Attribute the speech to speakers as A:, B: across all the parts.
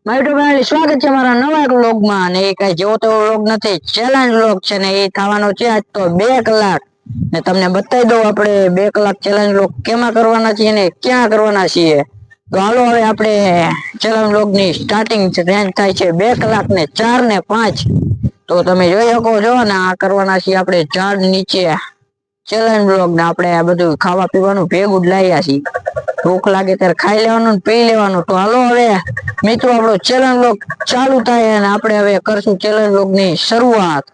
A: મારી ફેમિલી સ્વાગત છે મારા નવા વ્લોગમાં અને એ કઈ જેવો તેવો વ્લોગ નથી, ચેલેન્જ વ્લોગ છે ને એ થવાનો છે આજ તો 2 કલાક ને તમને બતાવી દઉં આપણે 2 કલાક ચેલેન્જ વ્લોગ કેમાં કરવાના છીએ ને ક્યાં કરવાના છીએ। તો હાલો હવે આપણે ચેલેન્જ વ્લોગ ની સ્ટાર્ટિંગ રેન્જ થાય છે 2 કલાક ને 4 ને 5। તો તમે જોઈ શકો છો ને આ કરવાના છીએ આપણે ઝાડ નીચે ચેલેન્જ વ્લોગ ને આપણે આ બધું ખાવા પીવાનું ભેગું જ લાવ્યા છીએ। ભૂખ લાગે ત્યારે ખાઈ લેવાનું ને પી લેવાનું। તો હાલો હવે મિત્રો આપણો ચેલેન્જ વ્લોગ ચાલુ થાય અને આપણે હવે કરશું ચેલેન્જ વ્લોગ ની શરૂઆત।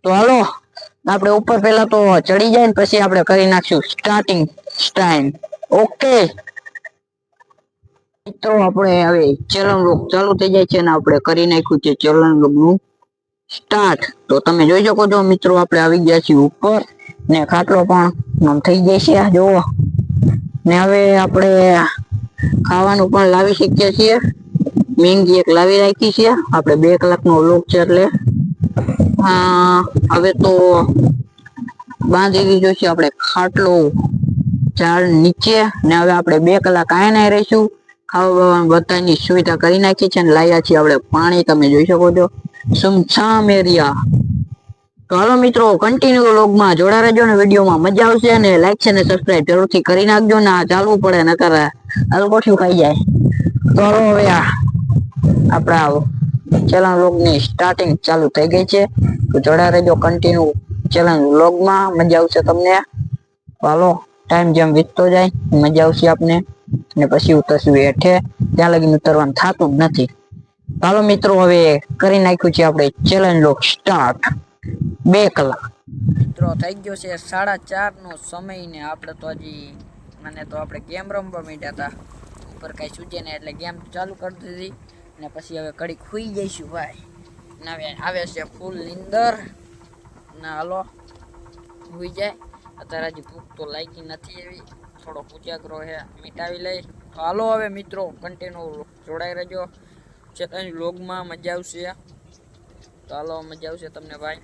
A: તો હાલો આપણે ઉપર પેલા તો ચડી જાય ને પછી આપણે કરી નાખશું સ્ટાર્ટિંગ ટાઈમ। ઓકે મિત્રો આપણે હવે ચેલેન્જ વ્લોગ ચાલુ થઈ જાય છે ને આપણે કરી નાખ્યું છે ચેલેન્જ વ્લોગ નું સ્ટાર્ટ। તો તમે જોઈ શકો છો મિત્રો આપણે આવી ગયા છીએ ઉપર ને ખાટલો પણ થઈ જાય છે જોવો ને હવે આપણે ખાવાનું પણ લાવી શકીએ છીએ। મેંગી એક લાવી રાખી છે આપણે 2 કલાક નો વ્લોગ છે એટલે હા હવે તો બાંધી દીધો છે આપણે ખાટલો ઝાડ નીચે ને હવે આપણે 2 કલાક આયા રહીશું। ખાવા બધાની સુવિધા કરી નાખી છે અને લાવ્યા છીએ આપણે પાણી તમે જોઈ શકો છો સુમસામ એરિયા। તો હાલો મિત્રો કન્ટિન્યુ વ્લોગમાં જોડા રહેજો ને વિડીયોમાં મજા આવશે અને લાઈક છે ને સબસ્ક્રાઇબ જરૂરથી કરી નાખજો ને આ ચાલવું પડે નકર અલગોઠિયું ખાઈ જાય। તો હાલો હવે આપણા ચેલેન્જ વ્લોગ ની સ્ટાર્ટિંગ ચાલુ થઈ ગઈ છે તો જોડા રહેજો કન્ટિન્યુ ચેલેન્જ વ્લોગમાં મજા આવશે તમને। હાલો ટાઈમ જેમ વીતતો જાય મજા આવશે આપને ને પછી ઉતરશું હેઠે ત્યાં લગી ઉતરવાનું થતું જ નથી। હાલો મિત્રો હવે કરી નાખ્યું છે આપણે ચેલેન્જ વ્લોગ સ્ટાર્ટ 2 કલાક મિત્રો થઈ ગયો છે 4:30 નો સમય ને આપણે તો હજી મને તો આપણે ગેમ રમવા માંડ્યા હતા ઉપર કઈ સૂચે ને એટલે ગેમ ચાલુ કરી દીધી ને પછી હવે ઘડીક સુઈ જઈશું ભાઈ ને હવે આવે છે ફૂલ નીંદર ને હાલો સુઈ જાય અત્યારે હજી ભૂખ તો લાગી નથી એવી થોડો ઉજાગરો હે મિટાવી લઈ। તો હાલો હવે મિત્રો કન્ટિન્યુ જોડાઈ રહેજો ચેલેન્જ વ્લોગમાં મજા આવશે। તો હાલો મજા આવશે તમને ભાઈ।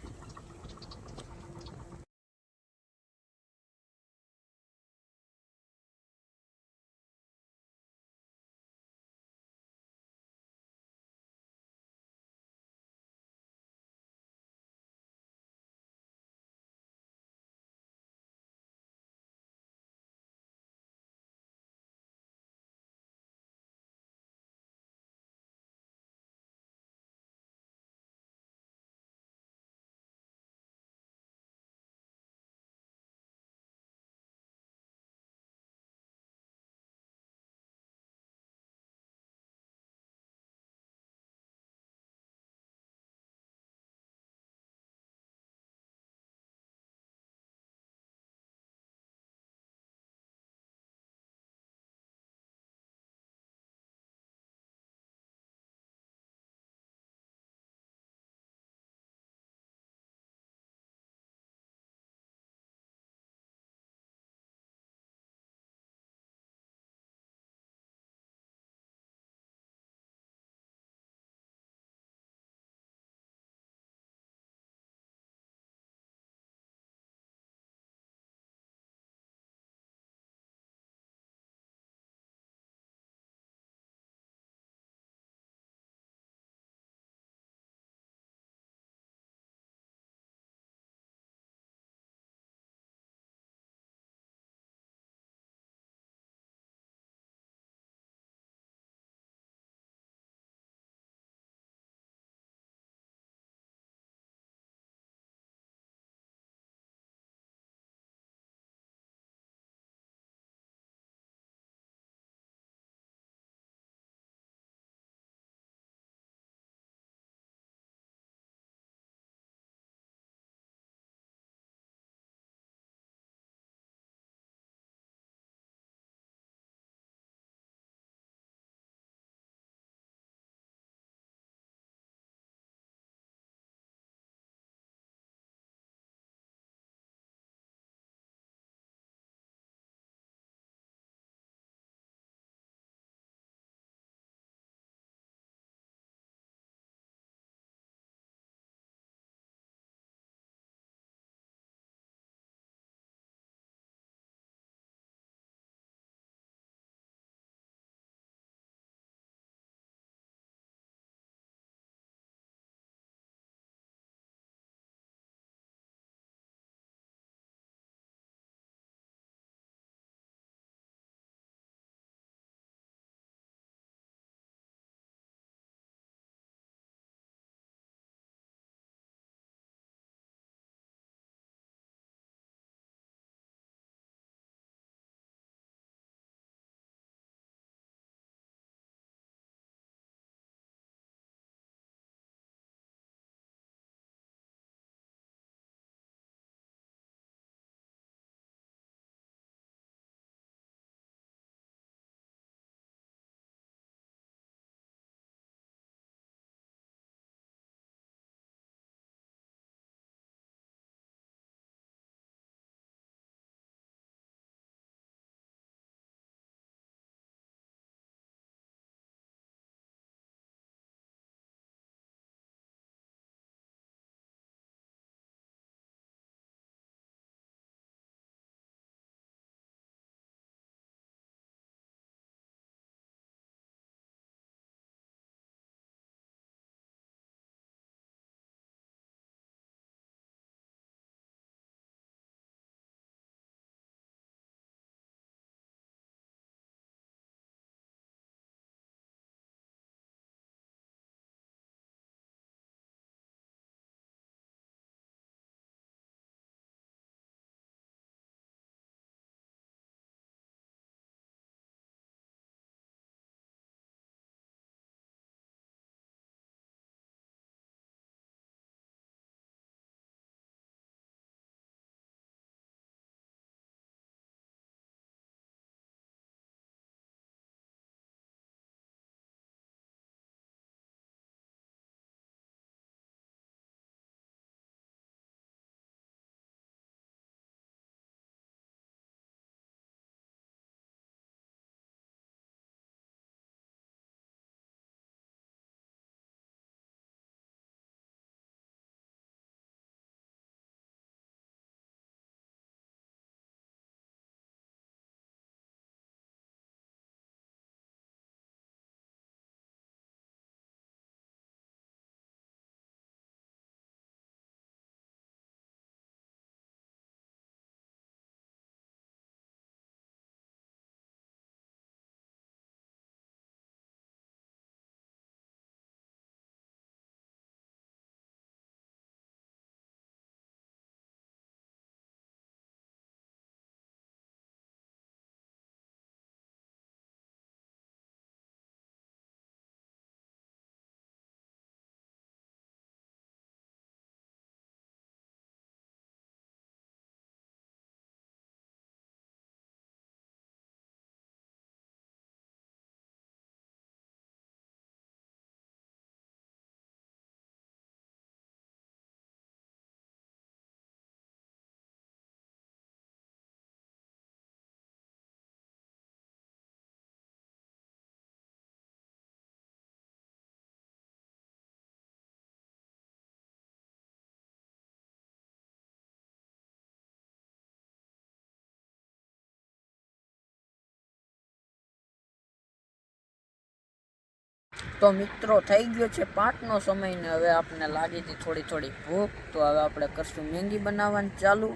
A: તો મિત્રો થઈ ગયો છે 5નો સમય ને હવે આપણને લાગી હતી થોડી ભૂખ, તો હવે આપણે કરશું મેંગી બનાવવાનું ચાલુ.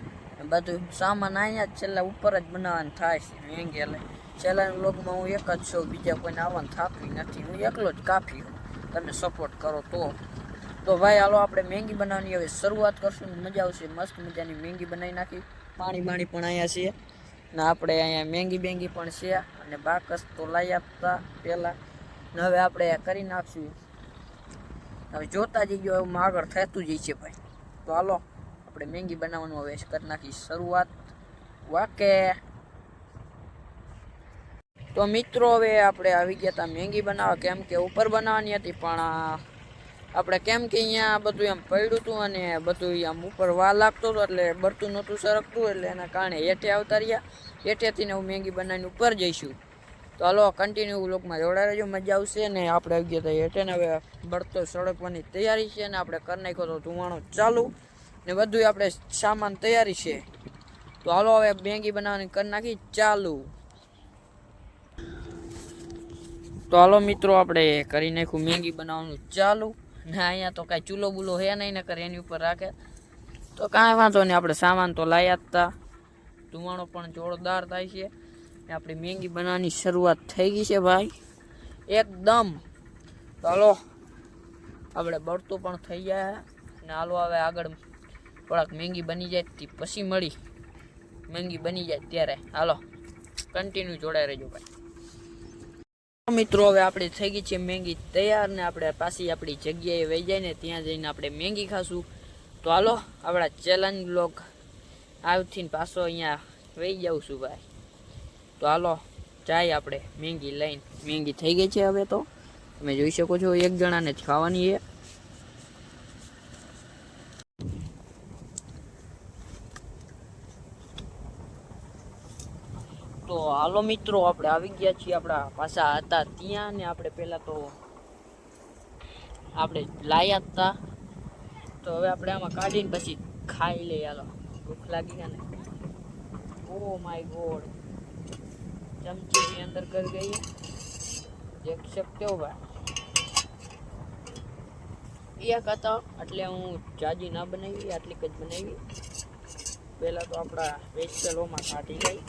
A: બધું સામાન અહીંયા જ છેલ્લા ઉપર જ બનાવવાનું થાય છે મેંગી. એટલે છેલ્લા વ્લોગમાં હું એક જ છું, બીજા કોઈને આવવાનું થાકી નથી, હું એકલો જ કાફી હું. તમે સપોર્ટ કરો તો ભાઈ હાલો આપણે મેંગી બનાવવાની હવે શરૂઆત કરશું. મજા આવશે, મસ્ત મજાની મેંગી બનાવી નાખી. પાણી પણ અહીંયા છે ને આપણે અહીંયા મેંગી પણ છે અને બાકસ તો લાવી આપતા પહેલાં. હવે આપણે કરી નાખશું. હવે જોતા જઈજો, એવું આગળ થતું જ છે ભાઈ. તો હાલો આપણે મેંગી બનાવવાનું હવે કરી નાખી શરૂઆત. વાકે તો મિત્રો હવે આપણે આવી ગયા હતા મેંગી બનાવવા, કેમ કે ઉપર બનાવવાની હતી પણ આપણે કેમ કે અહીંયા બધું એમ પડ્યું હતું અને બધું આમ ઉપર વાર લાગતો હતો એટલે બળતું નહોતું સરકતું, એટલે એના કારણે હેઠે આવતા રહ્યા. હેઠેથી હું મેંગી બનાવીને ઉપર જઈશું. તો હાલો કન્ટિન્યુ વ્લોગમાં જોડાઈ રહેજો, મજા આવશે. ને આપણે આવી ગયા હતા હેઠે ને હવે બળતો સળગવાની તૈયારી છે ને આપણે કરી નાખ્યો તો ધુમાણો ચાલુ ને બધું આપણે સામાન તૈયારી છે. તો હાલો હવે મેંગી બનાવવાની કરી નાખી ચાલુ. તો હાલો મિત્રો આપણે કરી નાખ્યું મેંગી બનાવવાનું ચાલુ. ને અહીંયા તો કાંઈ ચૂલો બુલો હે નહીં, ને કરે એની ઉપર રાખે તો કાંઈ વાંધો નહીં. આપણે સામાન તો લાવ્યા હતા, ધુમાણો પણ જોરદાર થાય છે. આપણી મેંગી બનાવવાની શરૂઆત થઈ ગઈ છે ભાઈ એકદમ. તો હાલો આપણે બળતું પણ થઈ જાય ને હાલો હવે આગળ થોડાક મેંગી બની જાય પછી મળી મેંગી બની જાય ત્યારે. હાલો કન્ટિન્યુ જોડાઈ રહેજો ભાઈ. મિત્રો હવે આપણે થઈ ગઈ છે મેંગી તૈયાર ને આપણે પાછી આપણી જગ્યાએ વહી જાય ને ત્યાં જઈને આપણે મેંગી ખાશું. તો હાલો આપણા ચેલેન્જ બ્લોગ આવથી પાછો અહીંયા વહી જાઉં છું ભાઈ. તો હાલો જાય આપણે મેંગી લઈને. મેંગી થઈ ગઈ છે હવે, તો તમે જોઈ શકો છો એક જણાને જ ખાવાની છે. તો હાલો મિત્રો આપણે આવી ગયા છીએ આપણા પાછા હતા ત્યાં ને આપણે પહેલાં તો આપણે લાયા હતા. તો હવે આપણે આમાં કાઢીને પછી ખાઈ લઈએ. હાલો ભૂખ લાગી ગયા ને. ઓ માય ગોડ, ચમચીની અંદર કરી ગઈ દેખ શકતે હો ભાઈ. એક હતા એટલે હું જાજી ના બનાવી, આટલીક જ બનાવી. પહેલાં તો આપણા વેજીટેબલોમાં કાઢી ગઈ.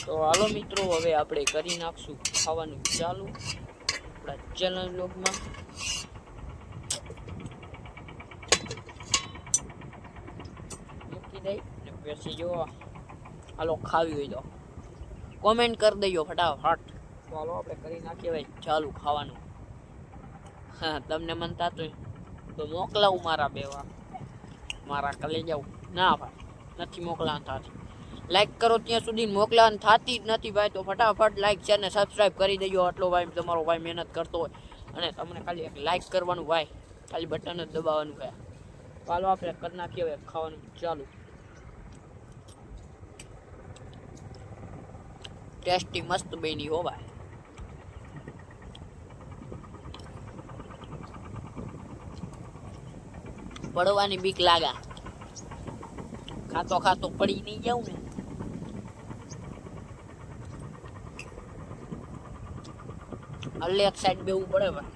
A: તો હાલો મિત્રો હવે આપણે કરી નાખશું ખાવાનું ચાલુ આપણા ચેનલ બ્લોગમાં. મૂકી દઈ ને પછી જો હાલો ખાવી હોય તો કોમેન્ટ કરી દેજો ફટાફટ. તો હાલો આપણે કરી નાખીએ ભાઈ ચાલુ ખાવાનું. હા તમને મન થતું તો મોકલાવું મારા કલે જાઉં. ના ભાઈ નથી મોકલાવાનું થતી. લાઈક કરો ત્યાં સુધી મોકલાવાની થતી જ નથી ભાઈ. તો ફટાફટ લાઈક શેર ને સબસ્ક્રાઈબ કરી દેજો. આટલો ભાઈ તમારો ભાઈ મહેનત કરતો હોય અને તમને ખાલી એક લાઈક કરવાનું ભાઈ, ખાલી બટન જ દબાવવાનું ભાઈ. ચાલો આપણે કરી નાખીએ હવે ખાવાનું ચાલુ. ટેસ્ટી મસ્ત બની હો ભાઈ. પડવાની બીક લાગા, ખાતો પડી નહીં જાઉં ને. અલ્લે એક સાઈડ બેવું પડે ભાઈ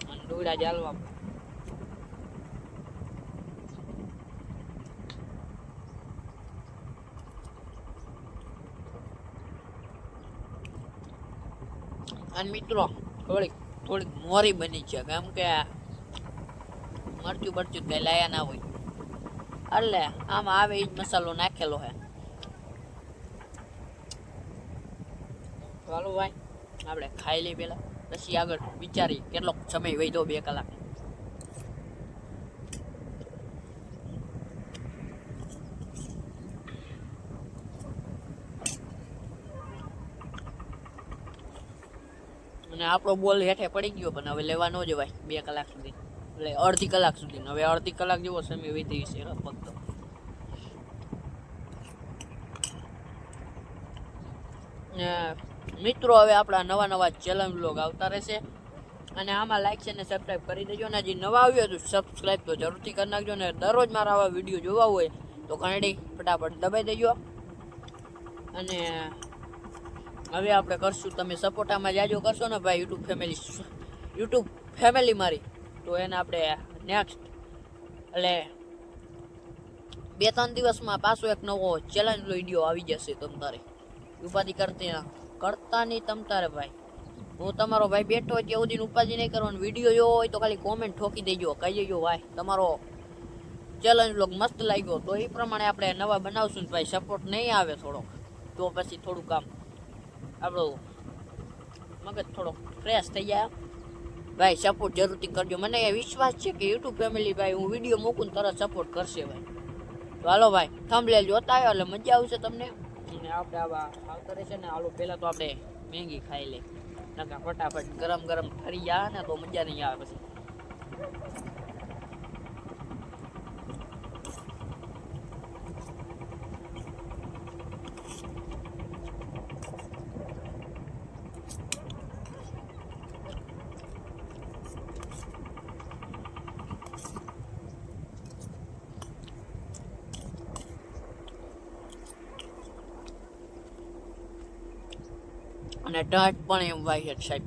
A: અને ડોડા ચાલવા. અને મિત્રો થોડીક મોરી બની છે, કેમ કે મરચું કઈ લાયા ના હોય એટલે આમાં આવે એ જ મસાલો નાખેલો હે. ચાલો ભાઈ આપણે ખાઈ લઈ પેલા, પછી આગળ વિચારી કેટલો સમય વહી 2 કલાક. અને આપણો બોલ હેઠે પડી ગયો પણ હવે લેવા ન જવાય 2 કલાક સુધી, એટલે અડધી કલાક સુધી. હવે અડધી કલાક જેવો સમય વીતી છે ફક્ત. મિત્રો હવે આપણા નવા ચેલેન્જ બ્લોગ આવતા રહેશે અને આમાં લાઈક છે ને સબસ્ક્રાઈબ કરી દેજો. અને જે નવા આવ્યો તો સબસ્ક્રાઈબ તો જરૂરથી કરી નાખજો. ને દરરોજ મારા આવા વિડીયો જોવા હોય તો ઘંટી ફટાફટ દબાઈ દેજો.
B: અને હવે આપણે કરશું, તમે સપોર્ટામાં જાજો કરશો ને ભાઈ યુટ્યુબ ફેમિલી મારી, તો એને આપણે નેક્સ્ટ એટલે 2-3 દિવસમાં પાછો એક નવો ચેલેન્જ વિડીયો આવી જશે. તમ તારે ઉપાધિ કરતા નહીં તમ તારે ભાઈ. હું તમારો ભાઈ બેઠો હોય ત્યાં સુધી ઉપાધિ નહીં કરવાનું. વિડીયો જોવો હોય તો ખાલી કોમેન્ટ ઠોકી દેજો, કહી દેજો ભાઈ તમારો ચેલેન્જ વ્લોગ મસ્ત લાગ્યો, તો એ પ્રમાણે આપણે નવા બનાવશું. ભાઈ સપોર્ટ નહીં આવે થોડોક, તો પછી થોડુંક કામ આપણું મગજ થોડોક ફ્રેશ થઈ જાય. ભાઈ સપોર્ટ જરૂરથી કરજો. મને એ વિશ્વાસ છે કે યુટ્યુબ ફેમિલી ભાઈ હું વિડીયો મૂકું તરત સપોર્ટ કરશે ભાઈ. તો હાલો ભાઈ થંબનેલ જોતા આવ્યો એટલે મજા આવશે તમને. અને આપણે આવા આવતા રહેશે ને. હાલો પહેલાં તો આપણે મેગી ખાઈ લે, નકા ફટાફટ ગરમ ગરમ ફરી જાય ને તો મજા નહીં આવે પછી. અને ટાઈટ પણ એમ વાય છે સાહેબ,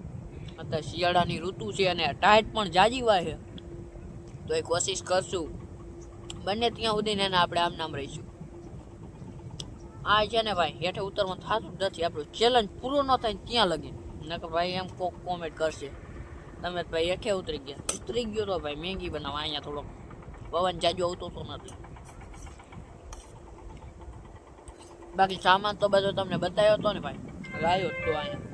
B: અત્યારે શિયાળાની ઋતુ છે અને ટાઈટ પણ જાજી વાય છે. તો એ કોશિશ કરશું બંને ત્યાં સુધી ને આપણે આમ નામ રહીશું. આ છે ને ભાઈ હેઠે ઉતરવાનું થતું જ નથી. આપણું ચેલેન્જ પૂરો ન થાય ત્યાં લગી નકર ભાઈ એમ કોક કોમેન્ટ કરશે તમે ભાઈ હેઠે ઉતરી ગયો તો ભાઈ મેગી બનાવવા અહીંયા થોડોક પવન જાજો આવતો તો નથી. બાકી સામાન તો બધો તમને બતાવ્યો હતો ને ભાઈ, લાવ્યો તો અહીંયા.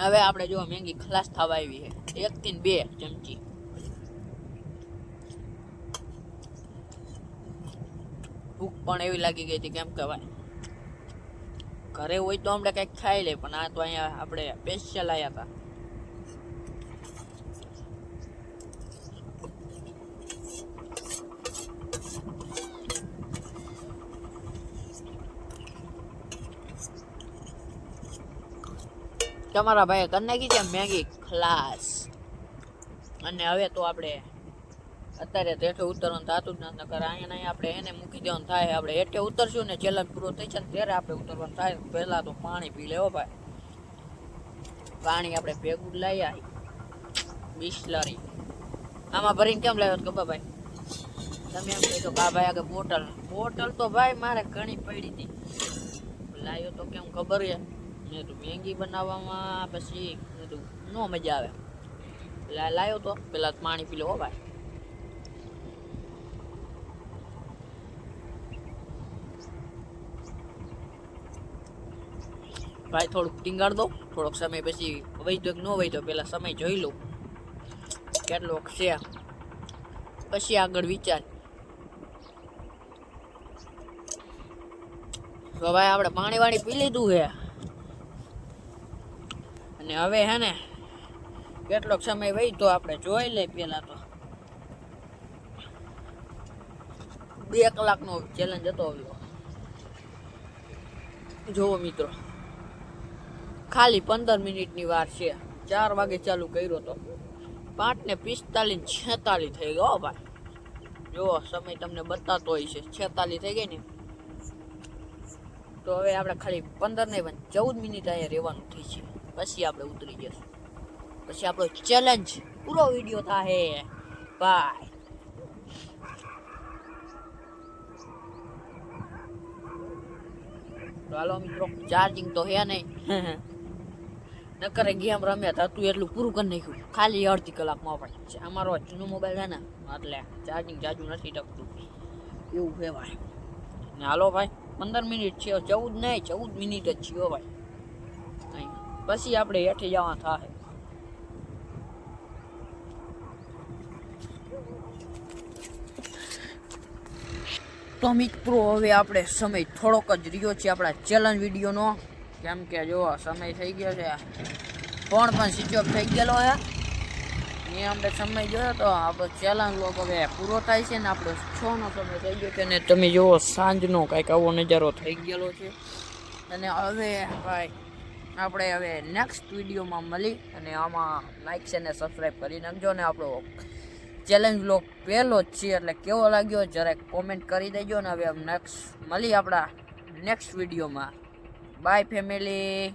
B: હવે આપણે જો મેગી ખલાસ થવા આવી છે 1 થી 2 ચમચી. ભૂખ પણ એવી લાગી ગઈ હતી કેમ કે ભાઈ ઘરે હોય તો આપણે કંઈક ખાઈ લે, પણ આ તો અહીંયા આપણે સ્પેશિયલ આવ્યા હતા. તમારા ભાઈ કરી નાખી છે મેગી ખલાસ. અને હવે તો આપણે અત્યારે હેઠે ઉતરવાનું થતું જ નથી, નકર અહીંયા આપણે એને મૂકી દેવાનું થાય. આપણે હેઠે ઉતરશું ને ચેલેન્જ પૂરો થઈ છે ને ત્યારે આપણે ઉતરવાનું થાય. પહેલાં તો પાણી પી લેવો ભાઈ. પાણી આપણે ભેગું લઈ આવી બિસ્લરી આમાં ભરીને કેમ લાવ્યો ખબર ભાઈ? તમે એમ કહેશો કે ભાઈ આગળ બોટલ તો ભાઈ મારે ઘણી પડી હતી, લાવ્યો તો કેમ ખબર છે મેં તો મેગી બનાવવામાં પછી નો મજા આવે. લાવ્યો તો પેલા પાણી પી લો ભાઈ. ભાઈ થોડુંક ટીંગાડ દો, થોડોક સમય પછી વહી દો કે ન વહી દો, પેલા સમય જોઈ લો કેટલોક છે પછી આગળ વિચાર. તો ભાઈ આપણે પાણી વાણી પી લીધું છે અને હવે હે ને કેટલોક સમય વહી તો આપણે જોઈ લઈ. પેલા તો 2 કલાકનો ચેલેન્જ હતો. જોવો મિત્રો ખાલી 15 મિનિટની વાર છે. 4 વાગે ચાલુ કર્યો તો 5:45 થઈ ગયો ભાઈ. જો સમય તમને બતાતો હોય છે 46 થઈ ગઈ ને. તો હવે આપણે ખાલી 15 નહીં પણ 14 મિનિટ અહીંયા રહેવાનું થઈ છે, પછી આપણે ઉતરી જશું. પછી આપણો ચેલેન્જ પૂરો વિડીયો થાય બાય. તો હાલો મિત્રો ચાર્જિંગ તો હે નહીં નકરે ગેમ રમ્યા થતું એટલું પૂરું કરી નાખ્યું ખાલી અડધી કલાકમાં. ભાઈ અમારો જૂનો મોબાઈલ છે ને એટલે ચાર્જિંગ જાજુ નથી ટકતું એવું છે ભાઈ. ને હાલો ભાઈ 15 મિનિટ છે, 14 નહીં 14 મિનિટ જ છે ભાઈ. પછી આપણે હેઠે જવા થાય. તો મિત્રો હવે આપણે સમય થોડોક જ રહ્યો છે આપણા ચેલેન્જ વિડીયોનો, કેમ કે જો સમય થઈ ગયો છે, ફોન પણ સ્વિચ ઓફ થઈ ગયેલો છે. એ આપણે સમય જોયો તો આપણો ચેલેન્જ લોક હવે પૂરો થાય છે ને આપણો 6 નો સમય થઈ ગયો છે ને તમે જુઓ સાંજનો કાંઈક આવો નજારો થઈ ગયેલો છે. અને હવે ભાઈ આપણે હવે નેક્સ્ટ વિડીયોમાં મળી અને આમાં લાઈક છે ને સબસ્ક્રાઈબ કરી નાખજો. ને આપણો ચેલેન્જ બ્લોગ પહેલો જ છે એટલે કેવો લાગ્યો જરાક કોમેન્ટ કરી દેજો. ને હવે નેક્સ્ટ મળી આપણા નેક્સ્ટ વિડીયોમાં. Bye family.